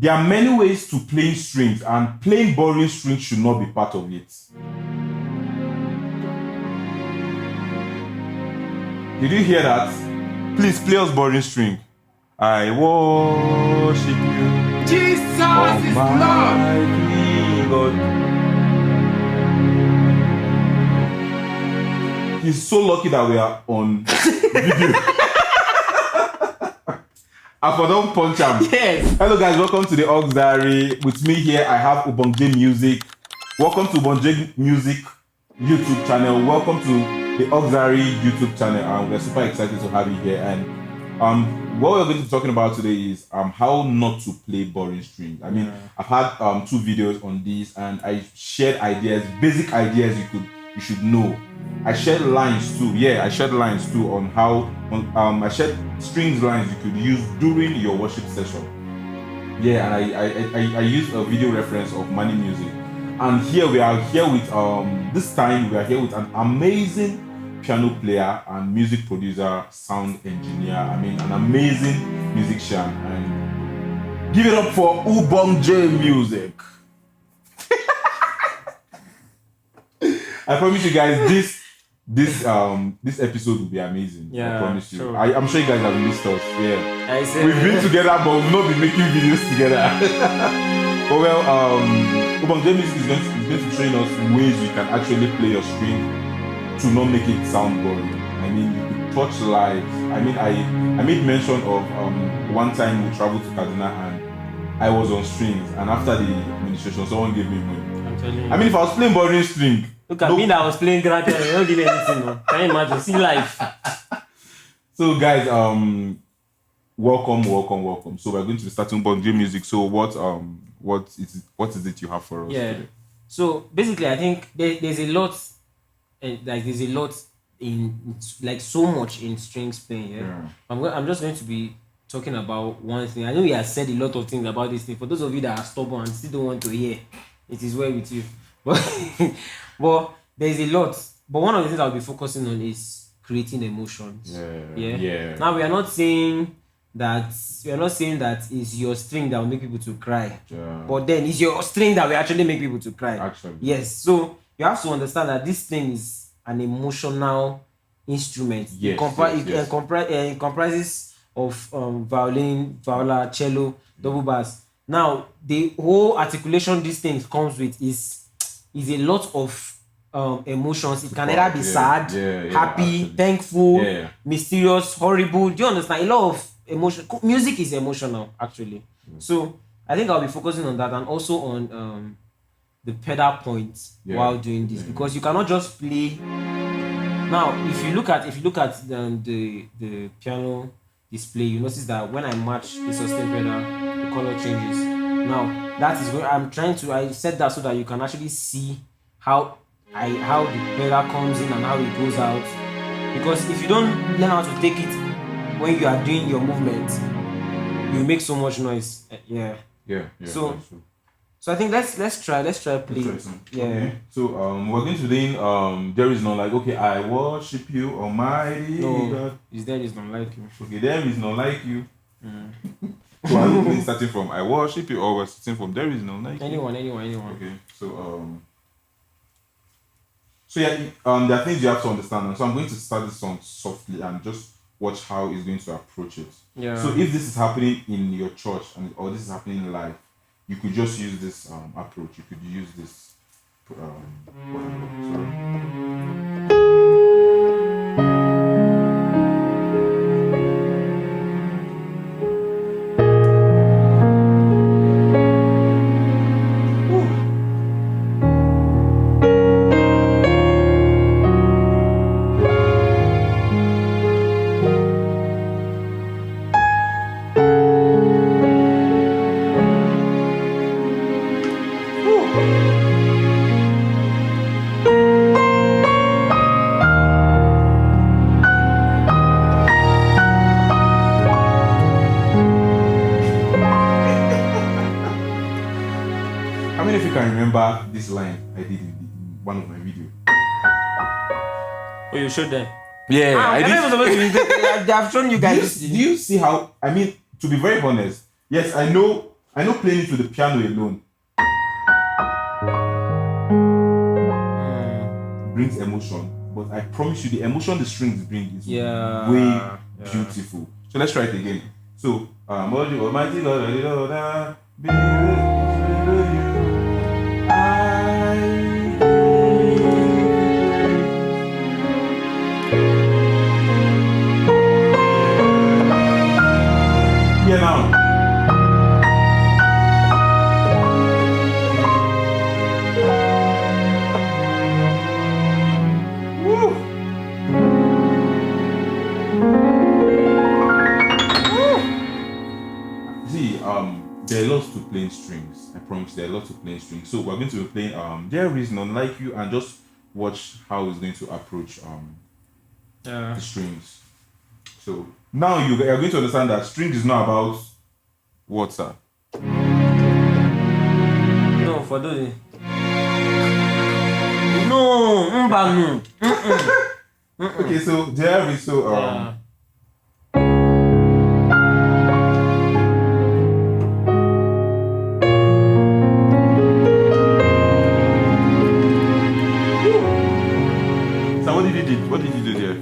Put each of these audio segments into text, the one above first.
there are many ways to playing strings, and playing boring strings should not be part of it. Did you hear that? Please play us boring string. I worship you. Jesus is Lord. God. He's so lucky that we are on video. I don't punch him. Yes. Hello guys, welcome to the Auxiliary. With me here, I have Ubonje Music. Welcome to Ubonje Music YouTube channel. Welcome to the Auxiliary YouTube channel. And we're super excited to have you here. And what we're going to be talking about today is how not to play boring strings. I mean, I've had 2 videos on this, and I shared ideas, basic ideas you should know. I shared lines too. Yeah, I shared lines too on how I shared strings lines you could use during your worship session. Yeah, and I used a video reference of Money Music. And here we are here with this time we are here with an amazing piano player and music producer, sound engineer. I mean, an amazing musician. And give it up for Ubonje Music. I promise you guys, this episode will be amazing. Yeah, I promise you. sure. I'm sure you guys have missed us. Yeah, we've been yeah. together, but we've not been making videos together. But well, Ubonje Music is going to train us ways you can actually play your string to not make it sound boring. I mean, you could touch live. I mean, I made mention of one time we traveled to Kaduna and I was on strings, and after the ministration, someone gave me money. I'm telling you. I mean, if I was playing boring string. Look at me that I was playing granted. I don't give anything. No. Can you imagine? See life. So guys, welcome. So we're going to be starting Ubonje Music. So what is it you have for us? Yeah. Today? So basically, I think there's a lot, there's a lot in like so much in strings playing. Yeah. I'm just going to be talking about one thing. I know we have said a lot of things about this thing. For those of you that are stubborn and still don't want to hear, it is well with you. But there's a lot. But one of the things I'll be focusing on is creating emotions. Yeah. Now we are not saying that it's your string that will make people to cry. Yeah. But then it's your string that will actually make people to cry. Actually. Yes. So you have to understand that this thing is an emotional instrument. Yes. It comprises of violin, viola, cello, double bass. Now the whole articulation this thing comes with is a lot of emotions. It can either be sad, happy, actually. Thankful, mysterious, horrible. Do you understand? A lot of emotion. Music is emotional, actually. So I think I'll be focusing on that, and also on the pedal points while doing this, because you cannot just play. Now, if you look at the piano display, you notice that when I match the sustain pedal, the color changes. Now that is where I said that so that you can actually see how the pedal comes in and how it goes out. Because if you don't learn how to take it when you are doing your movement, you make so much noise. Yeah. So I think let's try play. Yeah. Okay. So we're going to do there is none like, okay, I worship you, Almighty God. Is there is none like you. Okay, there is none like you. So are we playing starting from I worship you, or we're starting from there is none like anyone? you? Anyone. Okay. So there are things you have to understand, and so I'm going to start this song softly and just watch how he's going to approach it. Yeah. So if this is happening in your church or this is happening live, you could just use this approach. You could use this. Remember this line I did in one of my videos. Oh, you showed them? Yeah, I did. They have shown you guys. Do you see how? I mean, to be very honest, yes, I know I know playing it with the piano alone brings emotion, but I promise you, the emotion the strings bring is way beautiful. So let's try it again. So, Almighty Lord, now. Woo. See, there are lots to playing strings. I promise there are lots to playing strings. So we're going to be playing There Is None Like You, and just watch how it's going to approach the strings. So now you are going to understand that strings is not about what, sir? No, for those. No. Okay, so there is so So what did you do there?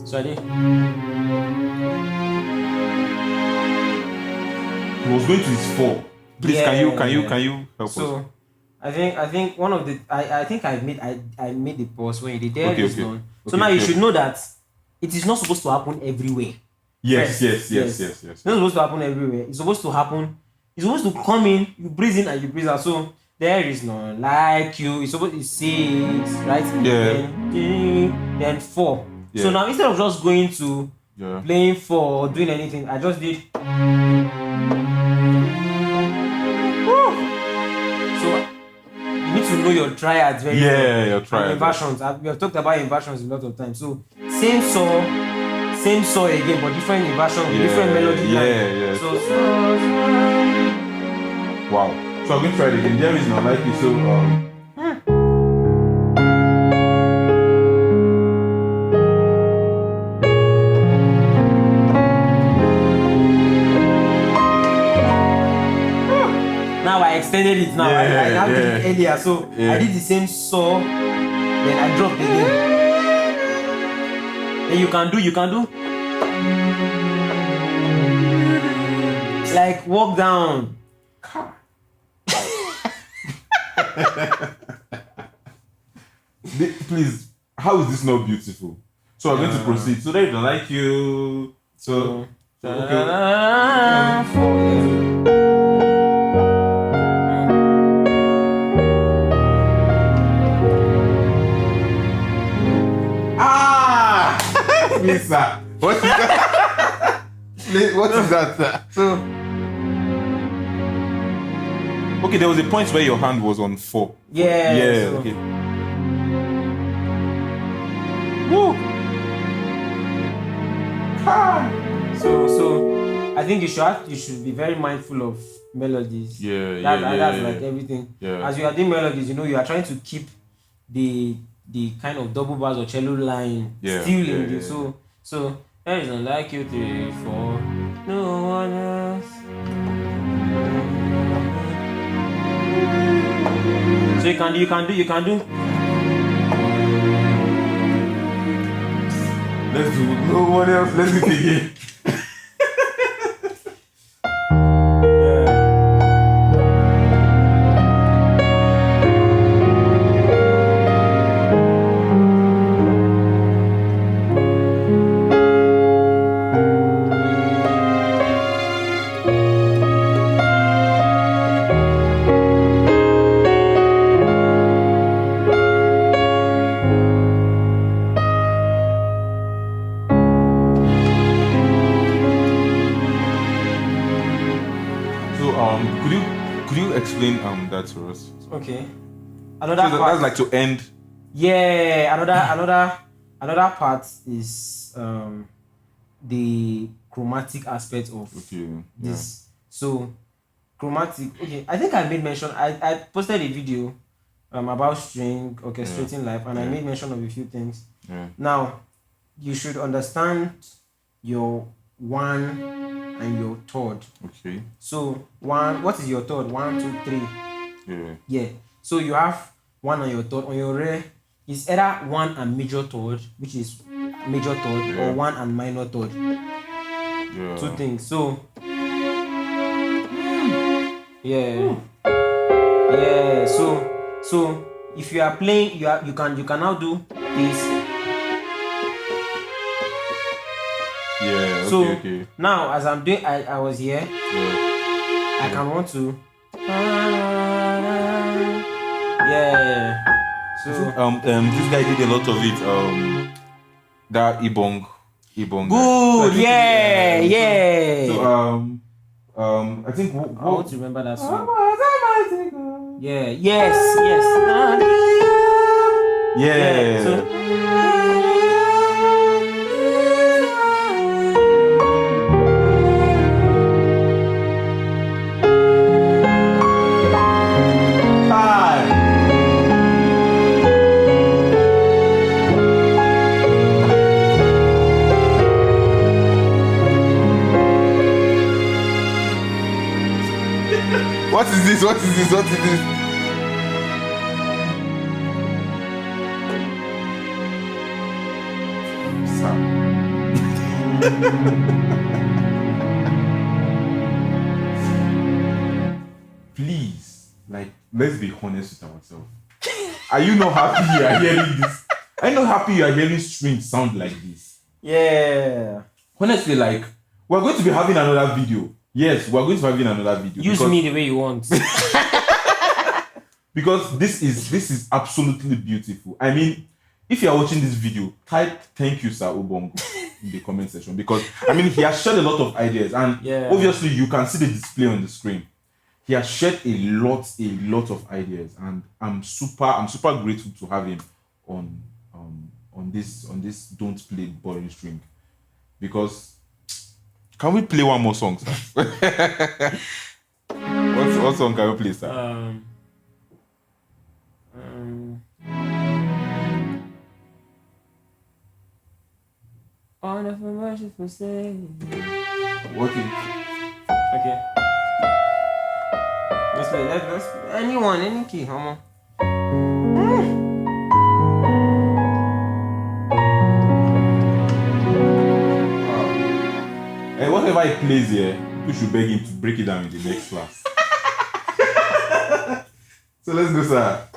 So I did. He was going to his 4. Please, can you help us? So I think one of the I think I made the pause when you did there is none. So now you should know that it is not supposed to happen everywhere. Yes. It's not supposed to happen everywhere. It's supposed to happen. It's supposed to come in, you breathe in and you breathe out. So there is none like you. It's supposed to be 6, right? Yeah. Then 4. Yeah. So now instead of just going to playing 4 or doing anything, I just did. So you need to know your triads very well. Your triads. Inversions. We have talked about inversions a lot of times. So same saw again, but different inversion, different melody. So wow. So I'm going to try it again. There is none like you. So now I extended it now. I have did it earlier. So I did the same saw, then I dropped again. Then you can do like walk down. Please, how is this not beautiful? So I'm going to proceed. So they don't like you. So okay. Please, sir. What is that? What is that, sir? So okay, there was a point where your hand was on 4. Yeah. So. Okay. Woo. So I think you should be very mindful of melodies. That's like everything. Yeah. As you are doing melodies, you are trying to keep the kind of double bass or cello line still in the so there is none like you 3, 4, no one else. So you can do. Let's do no one else. Let's do it again. Could you explain that to us? Okay. Another part. That's like to end. Yeah. Another part is the chromatic aspect of this. So chromatic. Okay. I think I made mention. I posted a video about string orchestrating live, and I made mention of a few things. Now you should understand your 1 and your third. Okay. So what is your third? 1, 2, 3. Yeah. Yeah. So you have 1 on your third. On your rare, it's either 1 and major third, which is major third, or 1 and minor third. Yeah. 2 things. So yeah. Yeah. So if you are playing, you can now do this. Yeah. So Okay. now as I'm doing, I was here. Yeah. I can want to. Yeah. So this guy did a lot of it. That Ibong. good. So Yeah. So I think I want to remember that song. Yeah. Yes. Yeah. So, What is this? Please, let's be honest with ourselves. Are you not happy you are hearing this? Are you not happy you are hearing strings sound like this? yeah. Honestly, we're going to be having another video. Yes, we're going to be having another video. Use me the way you want. Because this is absolutely beautiful. I mean, if you are watching this video, type "thank you, Sir Ubongo" in the comment section, because he has shared a lot of ideas, and obviously you can see the display on the screen. He has shared a lot of ideas, and I'm super grateful to have him on this Don't Play Boring String. Because can we play one more song, sir? What song can we play, sir? Wonderful, merciful Savior. Okay. Let's play. Let's anyone, any key, come on. And whatever he plays here, we should beg him to break it down in the next class. So let's go, sir.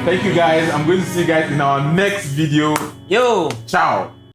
Thank you guys. I'm going to see you guys in our next video. Yo. Ciao.